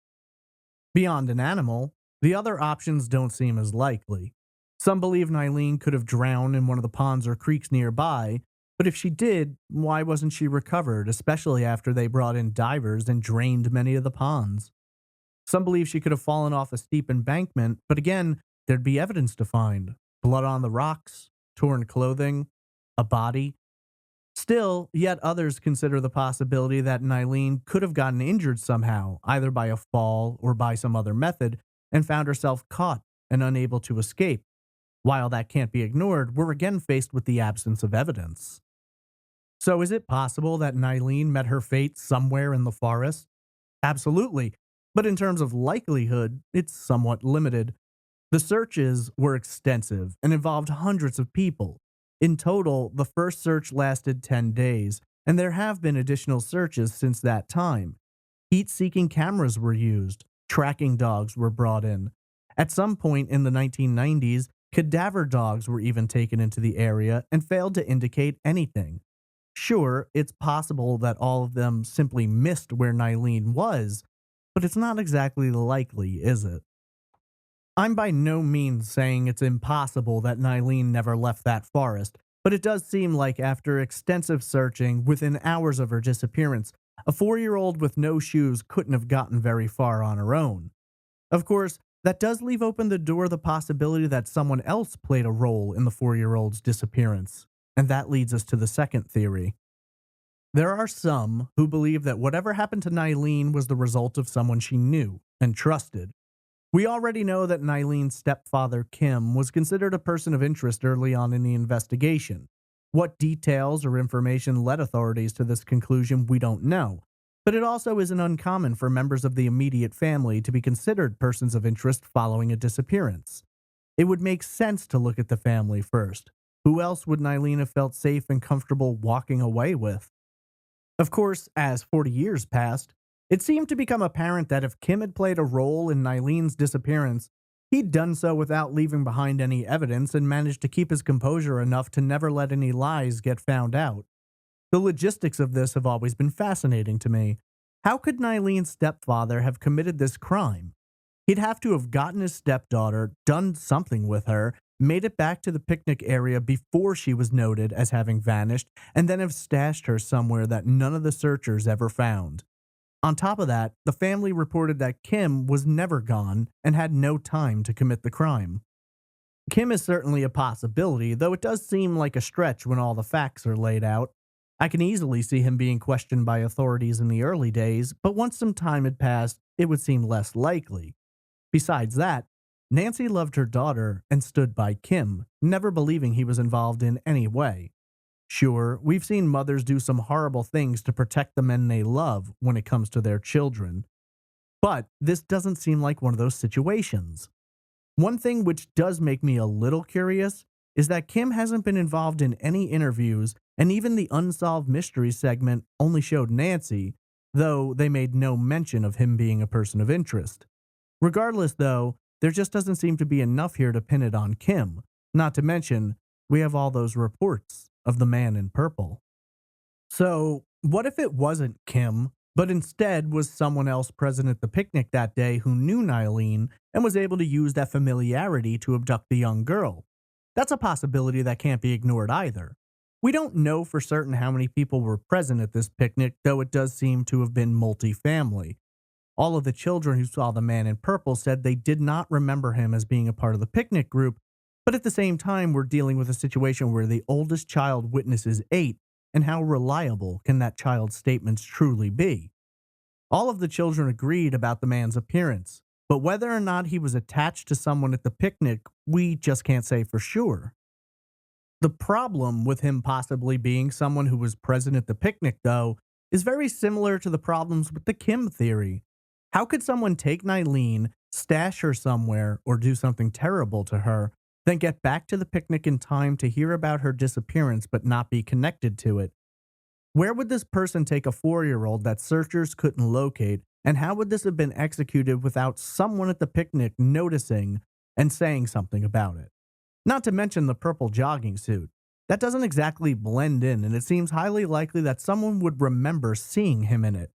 Beyond an animal, the other options don't seem as likely. Some believe Nyleen could have drowned in one of the ponds or creeks nearby, but if she did, why wasn't she recovered, especially after they brought in divers and drained many of the ponds? Some believe she could have fallen off a steep embankment, but again, there'd be evidence to find: blood on the rocks, torn clothing, a body. Still, yet others consider the possibility that Nyleen could have gotten injured somehow, either by a fall or by some other method, and found herself caught and unable to escape. While that can't be ignored, we're again faced with the absence of evidence. So is it possible that Nyleen met her fate somewhere in the forest? Absolutely, but in terms of likelihood, it's somewhat limited. The searches were extensive and involved hundreds of people. In total, the first search lasted 10 days, and there have been additional searches since that time. Heat-seeking cameras were used, tracking dogs were brought in. At some point in the 1990s, cadaver dogs were even taken into the area and failed to indicate anything. Sure, it's possible that all of them simply missed where Nyleen was, but it's not exactly likely, is it? I'm by no means saying it's impossible that Nyleen never left that forest, but it does seem like after extensive searching, within hours of her disappearance, a 4-year-old with no shoes couldn't have gotten very far on her own. Of course, that does leave open the door the possibility that someone else played a role in the 4-year-old's disappearance, and that leads us to the second theory. There are some who believe that whatever happened to Nyleen was the result of someone she knew and trusted. We already know that Nyleen's stepfather, Kim, was considered a person of interest early on in the investigation. What details or information led authorities to this conclusion, we don't know. But it also isn't uncommon for members of the immediate family to be considered persons of interest following a disappearance. It would make sense to look at the family first. Who else would Nyleen have felt safe and comfortable walking away with? Of course, as 40 years passed, it seemed to become apparent that if Kim had played a role in Nyleen's disappearance, he'd done so without leaving behind any evidence and managed to keep his composure enough to never let any lies get found out. The logistics of this have always been fascinating to me. How could Nyleen's stepfather have committed this crime? He'd have to have gotten his stepdaughter, done something with her, made it back to the picnic area before she was noted as having vanished, and then have stashed her somewhere that none of the searchers ever found. On top of that, the family reported that Kim was never gone and had no time to commit the crime. Kim is certainly a possibility, though it does seem like a stretch when all the facts are laid out. I can easily see him being questioned by authorities in the early days, but once some time had passed, it would seem less likely. Besides that, Nancy loved her daughter and stood by Kim, never believing he was involved in any way. Sure, we've seen mothers do some horrible things to protect the men they love when it comes to their children. But this doesn't seem like one of those situations. One thing which does make me a little curious is that Kim hasn't been involved in any interviews, and even the Unsolved Mysteries segment only showed Nancy, though they made no mention of him being a person of interest. Regardless, though, there just doesn't seem to be enough here to pin it on Kim. Not to mention, we have all those reports of the man in purple. So, what if it wasn't Kim, but instead was someone else present at the picnic that day who knew Nyleen and was able to use that familiarity to abduct the young girl? That's a possibility that can't be ignored either. We don't know for certain how many people were present at this picnic, though it does seem to have been multi-family. All of the children who saw the man in purple said they did not remember him as being a part of the picnic group, but at the same time, we're dealing with a situation where the oldest child witnesses 8, and how reliable can that child's statements truly be? All of the children agreed about the man's appearance, but whether or not he was attached to someone at the picnic, we just can't say for sure. The problem with him possibly being someone who was present at the picnic, though, is very similar to the problems with the Kim theory. How could someone take Nyleen, stash her somewhere, or do something terrible to her, then get back to the picnic in time to hear about her disappearance but not be connected to it? Where would this person take a 4-year-old that searchers couldn't locate, and how would this have been executed without someone at the picnic noticing and saying something about it? Not to mention the purple jogging suit. That doesn't exactly blend in, and it seems highly likely that someone would remember seeing him in it.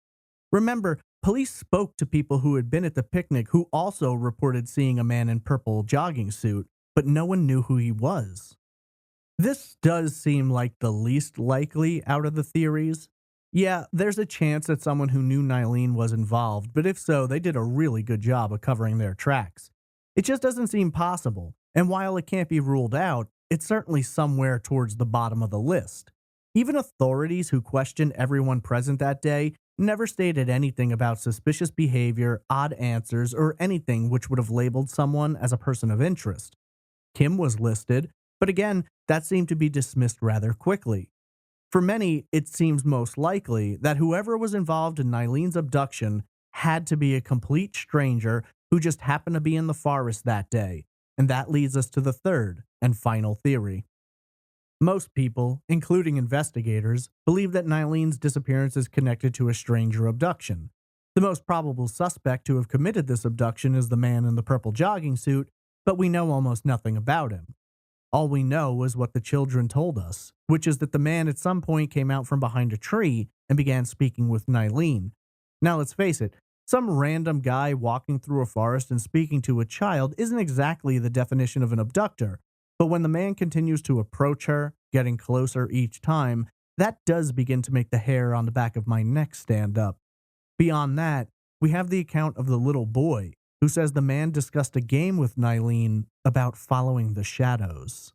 Remember, police spoke to people who had been at the picnic who also reported seeing a man in purple jogging suit, but no one knew who he was. This does seem like the least likely out of the theories. Yeah, there's a chance that someone who knew Nyleen was involved, but if so, they did a really good job of covering their tracks. It just doesn't seem possible, and while it can't be ruled out, it's certainly somewhere towards the bottom of the list. Even authorities who questioned everyone present that day never stated anything about suspicious behavior, odd answers, or anything which would have labeled someone as a person of interest. Kim was listed, but again, that seemed to be dismissed rather quickly. For many, it seems most likely that whoever was involved in Nyleen's abduction had to be a complete stranger who just happened to be in the forest that day, and that leads us to the third and final theory. Most people, including investigators, believe that Nyleen's disappearance is connected to a stranger abduction. The most probable suspect to have committed this abduction is the man in the purple jogging suit, but we know almost nothing about him. All we know is what the children told us, which is that the man at some point came out from behind a tree and began speaking with Nyleen. Now let's face it, some random guy walking through a forest and speaking to a child isn't exactly the definition of an abductor, but when the man continues to approach her, getting closer each time, that does begin to make the hair on the back of my neck stand up. Beyond that, we have the account of the little boy, who says the man discussed a game with Nyleen about following the shadows.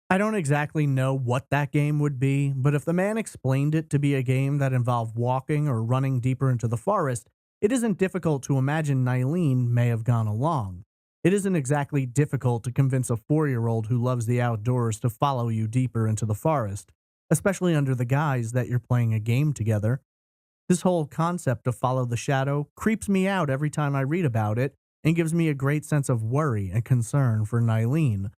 I don't exactly know what that game would be, but if the man explained it to be a game that involved walking or running deeper into the forest, it isn't difficult to imagine Nyleen may have gone along. It isn't exactly difficult to convince a 4-year-old who loves the outdoors to follow you deeper into the forest, especially under the guise that you're playing a game together. This whole concept of follow the shadow creeps me out every time I read about it and gives me a great sense of worry and concern for Nyleen.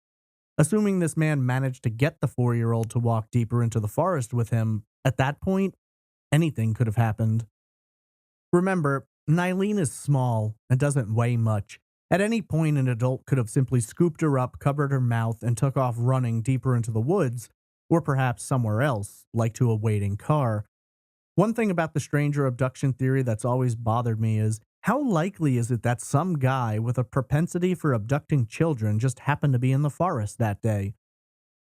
Assuming this man managed to get the 4-year-old to walk deeper into the forest with him, at that point, anything could have happened. Remember, Nyleen is small and doesn't weigh much. At any point, an adult could have simply scooped her up, covered her mouth, and took off running deeper into the woods, or perhaps somewhere else, like to a waiting car. One thing about the stranger abduction theory that's always bothered me is, how likely is it that some guy with a propensity for abducting children just happened to be in the forest that day?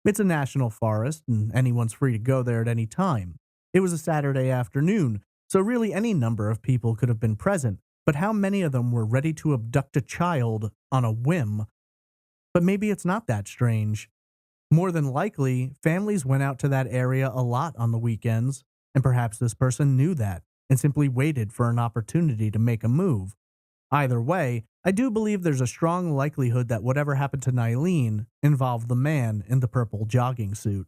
It's a national forest, and anyone's free to go there at any time. It was a Saturday afternoon, so really any number of people could have been present, but how many of them were ready to abduct a child on a whim? But maybe it's not that strange. More than likely, families went out to that area a lot on the weekends, and perhaps this person knew that and simply waited for an opportunity to make a move. Either way, I do believe there's a strong likelihood that whatever happened to Nyleen involved the man in the purple jogging suit.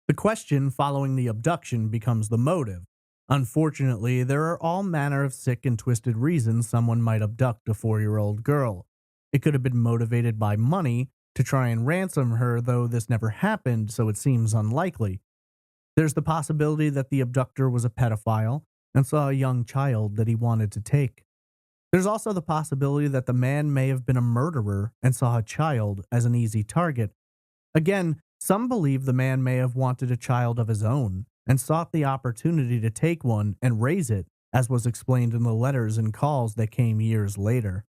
The question following the abduction becomes the motive. Unfortunately, there are all manner of sick and twisted reasons someone might abduct a 4-year-old girl. It could have been motivated by money to try and ransom her, though this never happened, so it seems unlikely. There's the possibility that the abductor was a pedophile and saw a young child that he wanted to take. There's also the possibility that the man may have been a murderer and saw a child as an easy target. Again, some believe the man may have wanted a child of his own and sought the opportunity to take one and raise it, as was explained in the letters and calls that came years later.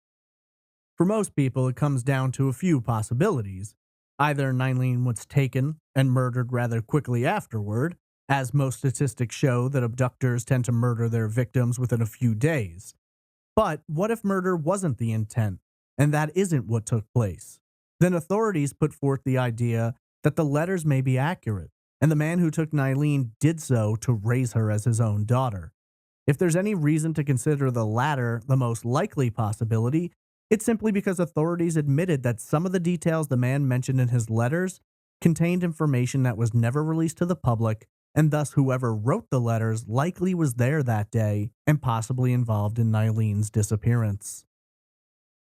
For most people, it comes down to a few possibilities. Either Nyleen was taken and murdered rather quickly afterward, as most statistics show that abductors tend to murder their victims within a few days. But what if murder wasn't the intent, and that isn't what took place? Then authorities put forth the idea that the letters may be accurate, and the man who took Nyleen did so to raise her as his own daughter. If there's any reason to consider the latter the most likely possibility, it's simply because authorities admitted that some of the details the man mentioned in his letters contained information that was never released to the public, and thus whoever wrote the letters likely was there that day and possibly involved in Nyleen's disappearance.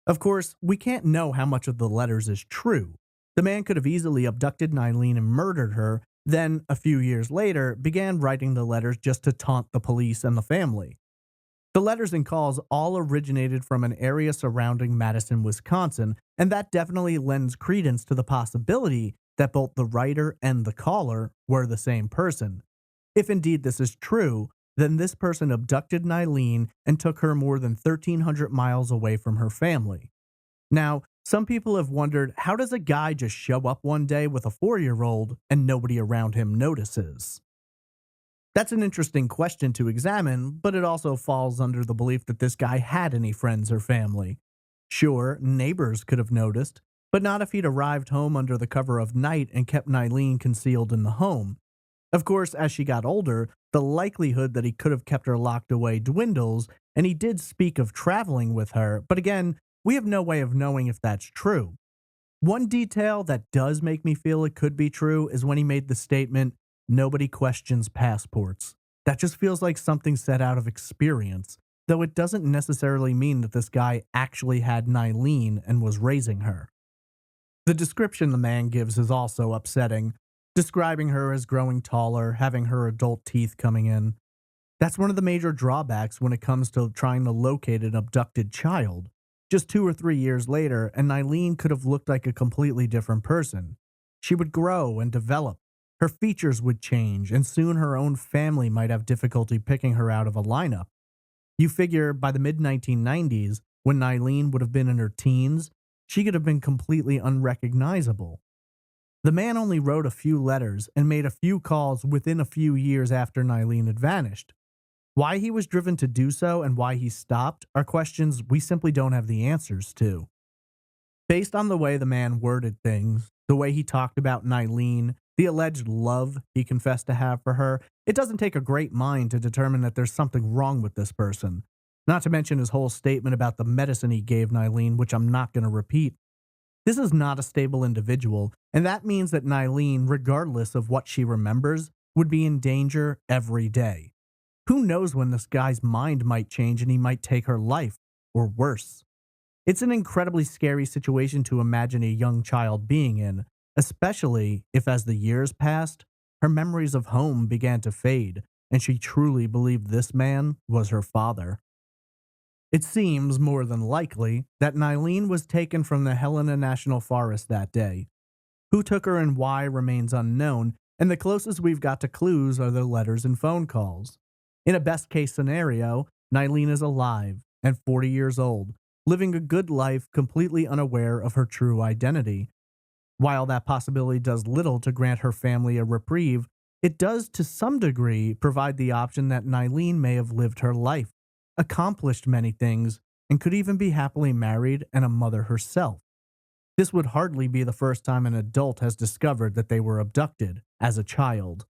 Of course, we can't know how much of the letters is true. The man could have easily abducted Nyleen and murdered her, then, a few years later, began writing the letters just to taunt the police and the family. The letters and calls all originated from an area surrounding Madison, Wisconsin, and that definitely lends credence to the possibility that both the writer and the caller were the same person. If indeed this is true, then this person abducted Nyleen and took her more than 1,300 miles away from her family. Now, some people have wondered, how does a guy just show up one day with a 4-year-old and nobody around him notices? That's an interesting question to examine, but it also falls under the belief that this guy had any friends or family. Sure, neighbors could have noticed, but not if he'd arrived home under the cover of night and kept Nyleen concealed in the home. Of course, as she got older, the likelihood that he could have kept her locked away dwindles, and he did speak of traveling with her, but again, we have no way of knowing if that's true. One detail that does make me feel it could be true is when he made the statement, "Nobody questions passports." That just feels like something said out of experience, though it doesn't necessarily mean that this guy actually had Nyleen and was raising her. The description the man gives is also upsetting, describing her as growing taller, having her adult teeth coming in. That's one of the major drawbacks when it comes to trying to locate an abducted child. Just 2 or 3 years later, and Nyleen could have looked like a completely different person. She would grow and develop. Her features would change, and soon her own family might have difficulty picking her out of a lineup. You figure by the mid-1990s, when Nyleen would have been in her teens, she could have been completely unrecognizable. The man only wrote a few letters and made a few calls within a few years after Nyleen had vanished. Why he was driven to do so and why he stopped are questions we simply don't have the answers to. Based on the way the man worded things, the way he talked about Nyleen, the alleged love he confessed to have for her, it doesn't take a great mind to determine that there's something wrong with this person. Not to mention his whole statement about the medicine he gave Nyleen, which I'm not going to repeat. This is not a stable individual, and that means that Nyleen, regardless of what she remembers, would be in danger every day. Who knows when this guy's mind might change and he might take her life, or worse. It's an incredibly scary situation to imagine a young child being in, especially if as the years passed, her memories of home began to fade and she truly believed this man was her father. It seems more than likely that Nyleen was taken from the Helena National Forest that day. Who took her and why remains unknown, and the closest we've got to clues are the letters and phone calls. In a best-case scenario, Nyleen is alive and 40 years old, living a good life completely unaware of her true identity. While that possibility does little to grant her family a reprieve, it does to some degree provide the option that Nyleen may have lived her life, accomplished many things, and could even be happily married and a mother herself. This would hardly be the first time an adult has discovered that they were abducted as a child.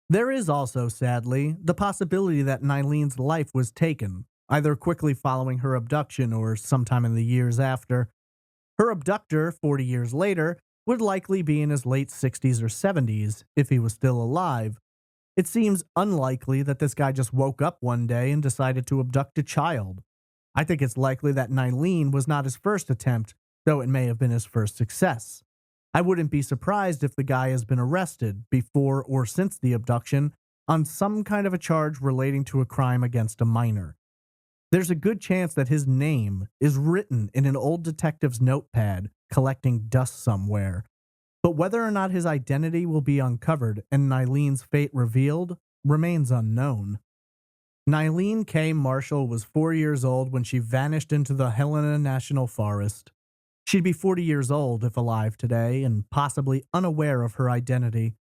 There is also, sadly, the possibility that Nyleen's life was taken, either quickly following her abduction or sometime in the years after. Her abductor, 40 years later, would likely be in his late 60s or 70s if he was still alive. It seems unlikely that this guy just woke up one day and decided to abduct a child. I think it's likely that Nyleen was not his first attempt, though it may have been his first success. I wouldn't be surprised if the guy has been arrested, before or since the abduction, on some kind of a charge relating to a crime against a minor. There's a good chance that his name is written in an old detective's notepad collecting dust somewhere. But whether or not his identity will be uncovered and Nyleen's fate revealed remains unknown. Nyleen Kay Marshall was 4 years old when she vanished into the Helena National Forest. She'd be 40 years old if alive today and possibly unaware of her identity.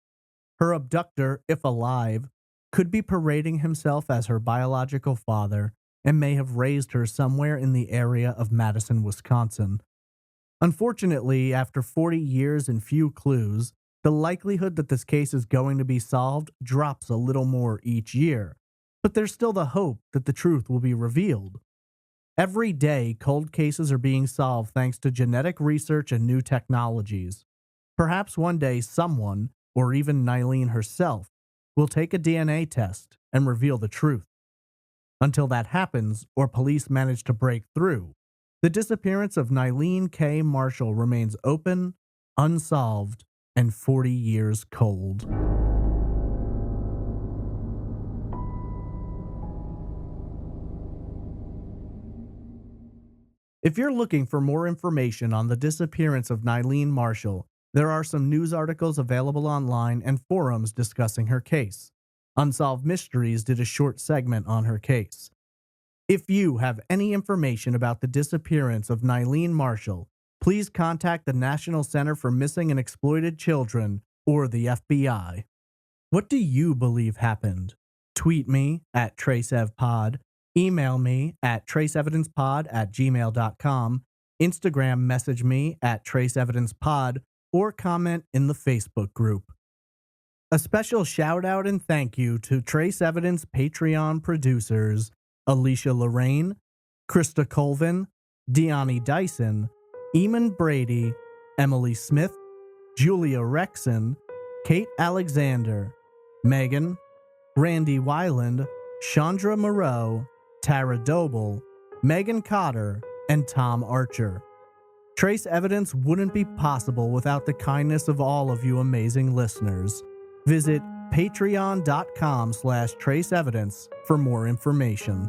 Her abductor, if alive, could be parading himself as her biological father and may have raised her somewhere in the area of Madison, Wisconsin. Unfortunately, after 40 years and few clues, the likelihood that this case is going to be solved drops a little more each year, but there's still the hope that the truth will be revealed. Every day, cold cases are being solved thanks to genetic research and new technologies. Perhaps one day someone, or even Nyleen herself, will take a DNA test and reveal the truth. Until that happens, or police manage to break through, the disappearance of Nyleen Kay Marshall remains open, unsolved, and 40 years cold. If you're looking for more information on the disappearance of Nyleen Marshall, there are some news articles available online and forums discussing her case. Unsolved Mysteries did a short segment on her case. If you have any information about the disappearance of Nyleen Marshall, please contact the National Center for Missing and Exploited Children or the FBI. What do you believe happened? Tweet me at TraceEvPod, email me at traceevidencepod@gmail.com, Instagram message me at TraceEvidencePod, or comment in the Facebook group. A special shout out and thank you to Trace Evidence Patreon producers Alicia Lorraine, Krista Colvin, Deani Dyson, Eamon Brady, Emily Smith, Julia Rexon, Kate Alexander, Megan, Randy Weiland, Chandra Moreau, Tara Doble, Megan Cotter, and Tom Archer. Trace Evidence wouldn't be possible without the kindness of all of you amazing listeners. Visit patreon.com/traceevidence for more information.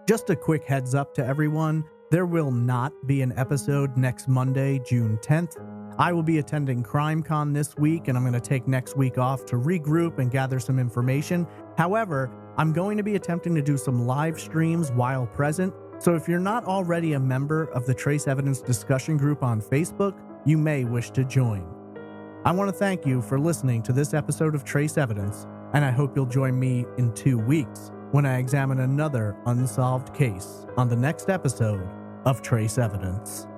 Just a quick heads up to everyone, there will not be an episode next Monday, June 10th. I will be attending CrimeCon this week, and I'm going to take next week off to regroup and gather some information. However, I'm going to be attempting to do some live streams while present, so if you're not already a member of the Trace Evidence discussion group on Facebook, you may wish to join. I want to thank you for listening to this episode of Trace Evidence, and I hope you'll join me in 2 weeks when I examine another unsolved case on the next episode of Trace Evidence.